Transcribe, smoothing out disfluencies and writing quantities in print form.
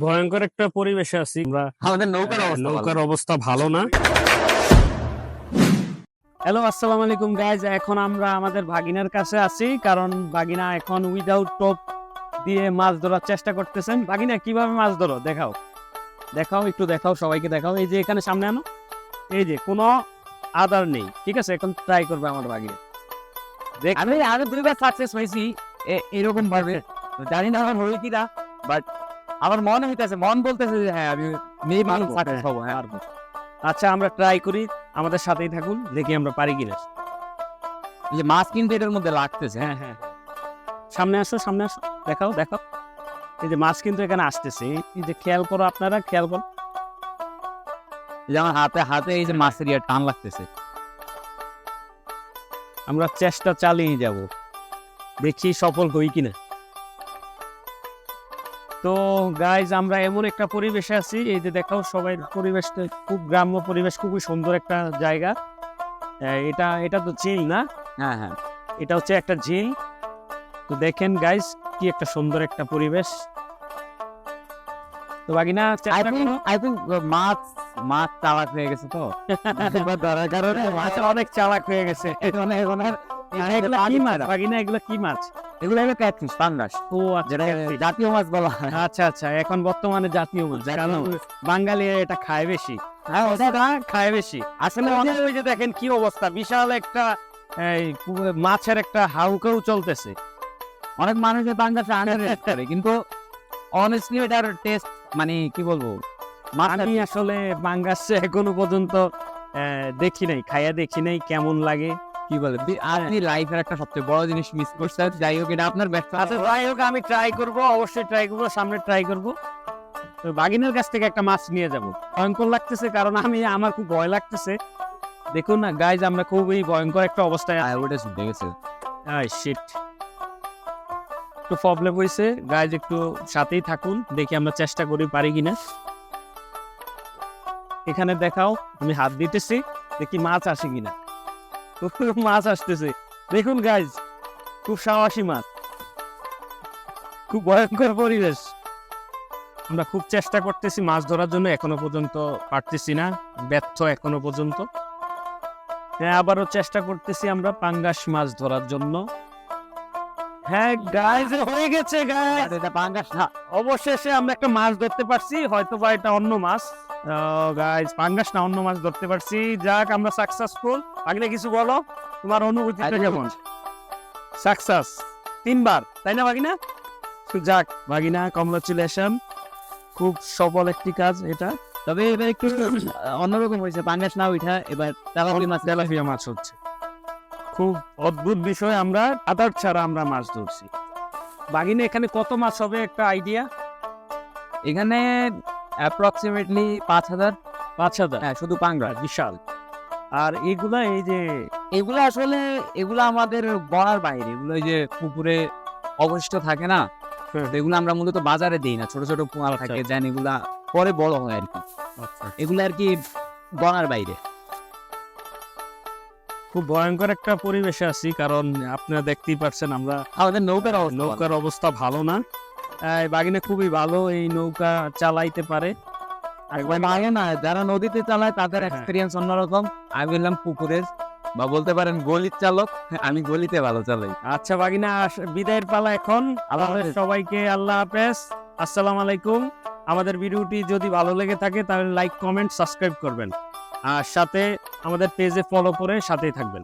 ভয়ঙ্কর একটা পরিবেশে আছি আমরা। আমাদের নৌকার অবস্থা ভালো না। হ্যালো, আসসালামু আলাইকুম গাইজ। এখন আমরা আমাদের ভাগিনার কাছে আছি, কারণ ভাগিনা এখন উইদাউট টোপ দিয়ে মাছ ধরার চেষ্টা করতেছেন। ভাগিনা কিভাবে মাছ ধরো দেখাও, একটু দেখাও, সবাইকে দেখাও। এই যে এখানে সামনে আনো, এই যে কোনো আদার নেই, ঠিক আছে? এখন ট্রাই করবে আমার ভাগিনা। আমি আরো দুইবার সাকসেস হয়েছি এরকম ভাবে, জানি না আমার হলো কিনা, বাট আমার মনে হইতেছে, মন বলতেছে যে হ্যাঁ আমি মেয়ে মানুষ সাকসেস হবো। হ্যাঁ পারবো। আচ্ছা, আমরা ট্রাই করি, আমাদের সাথেই থাকুন, দেখি আমরা পারি কিনা। এই যে মাছ কিন্তু এটার মধ্যে লাগতেছে। হ্যাঁ হ্যাঁ, সামনে আসো, দেখাও। এই যে মাছ কিন্তু এখানে আসতেছে, এই যে খেয়াল করো, আপনারা খেয়াল করো। এই যে আমার হাতে এই যে মাছের ইয়ার টান লাগতেছে। আমরা চেষ্টা চালিয়ে যাব, দেখি সফল হই কিনা। তো গাইজ, আমরা এমন একটা পরিবেশে আছি, এই যে দেখাও সবাই, পরিবেশটা খুব গ্রাম্য পরিবেশ, খুবই সুন্দর একটা জায়গা। এটা তো ঝিল না? হ্যাঁ হ্যাঁ, এটা হচ্ছে একটা ঝিল। তো দেখেন গাইজ, কি একটা সুন্দর একটা পরিবেশ। তো বাগিনা আই থিঙ্ক মাছ চালাক হয়ে গেছে তো ধরার কারণে মাছ অনেক চালাক হয়ে গেছে। এগুলো কি মাছ বাগিনা? এগুলো কি মাছ? এগুলো হলো ক্যাটফিশ, পাঙ্গাস। ও আচ্ছা, যেটা জাতীয় মাছ বলা হয়। আচ্ছা, এখন বর্তমানে জাতীয় মাছ, কারণ বাঙালি এটা খায় বেশি। হ্যাঁ ওটা খায় বেশি আসলে। ওই যে দেখেন কি অবস্থা, বিশাল একটা মাছের একটা হাউকাউ চলতেছে। অনেক মানুষের পাঙ্গাস আন্ডাররেট করে, কিন্তু অনেস্টলি এটার টেস্ট মানে কি বলবো, আমি আসলে পাঙ্গাস এখনো পর্যন্ত দেখি নাই, খাইয়া দেখি নাই কেমন লাগে। কি বলে আপনি লাইফের একটা সবচেয়ে বড় জিনিস মিস করছেন। যাই হোক, এটা আপনার ব্যর্থতা। আচ্ছা যাই হোক, আমি ট্রাই করব, অবশ্যই ট্রাই করব, সামনে ট্রাই করব। তো বাগিনের কাছ থেকে একটা মাছ নিয়ে যাব। ভয়ঙ্কর লাগতেছে, কারণ আমার খুব ভয় লাগতেছে। দেখুন না গাইজ, আমরা খুবই ভয়ঙ্কর একটা অবস্থায়। ওটা শুনতে গেছে, শিট, একটু প্রবলেম হয়েছে গাইজ, একটু সাথেই থাকুন, দেখি আমরা চেষ্টা করি পারি কিনা। এখানে দেখাও, আমি হাত দিতেছি, দেখি মাছ আসে কিনা। মাছ আসতেছে, দেখুন গাইজ, খুব সাহসী মাছ, খুব ভয়ঙ্কর পরিবেশ। আমরা খুব চেষ্টা করতেছি মাছ ধরার জন্য, এখনো পর্যন্ত পারতেছি না, ব্যর্থ এখনো পর্যন্ত। হ্যাঁ, আবারও চেষ্টা করতেছি আমরা পাঙ্গাস মাছ ধরার জন্য। হ্যাঁ গাইজ, হয়ে গেছে গাইজ, এটা পাঙ্গাস না। অবশেষে আমরা একটা মাছ ধরতে পারছি, হয়তো বা এটা অন্য মাছ। গাইজ, পাঙ্গাস না, অন্য মাছ ধরতে পারছি। যাক, আমরা সাকসেসফুল। আগে কিছু বলো, তোমার অনুভূতিটা কেমন? সাকসেস 3 বার, তাই না ভাগিনা? যাক ভাগিনা, কংগ্রাচুলেশন, খুব সফল একটি কাজ এটা। তবে এবার একটু অন্যরকম হয়েছে, পাঙ্গাস না ওইটা, এবার তেলাপিয়া মাছ হচ্ছে। খুব অদ্ভুত বিষয়, আমরা আদার ছাড়া আমরা মাছ ধরছি। বাগিনা, এখানে কত মাছ হবে একটা আইডিয়া? এখানে অ্যাপ্রক্সিমেটলি 5,000। হ্যাঁ, শুধু পাঙ্গাস, বিশাল। আর এগুলা, এই যে এগুলো আসলে এগুলো আমাদের বলার বাইরে, এগুলো এই যে পুকুরে অবশিষ্ট থাকে না, এগুলো আমরা মূলত বাজারে দিই না, ছোট ছোট পোয়াল থাকে, দেন এগুলা পরে বড় হয় আর কি। এগুলো আর কি বলার বাইরে। খুব ভয়ঙ্কর একটা পরিবেশে আছি, কারণ আপনারা দেখতেই পাচ্ছেন আমরা আমাদের নৌকার অবস্থা ভালো না। বাগিনা খুবই ভালো, এই নৌকা চালাইতে পারে। একবার আগে না, যারা নদীতে চালায় তাদের এক্সপিরিয়েন্স অন্যরকম। আমি বললাম পুকুরের, বা বলতে পারেন গলির চালক, আমি গলিতে ভালো চালাই। আচ্ছা বাগিনা, বিদায়ের পালা এখন। সবাইকে আল্লাহ হাফেজ, আসসালামু আলাইকুম। আমাদের ভিডিওটি যদি ভালো লেগে থাকে তাহলে লাইক, কমেন্ট, সাবস্ক্রাইব করবেন, আর সাথে আমাদের পেজে ফলো করে সাথেই থাকবেন।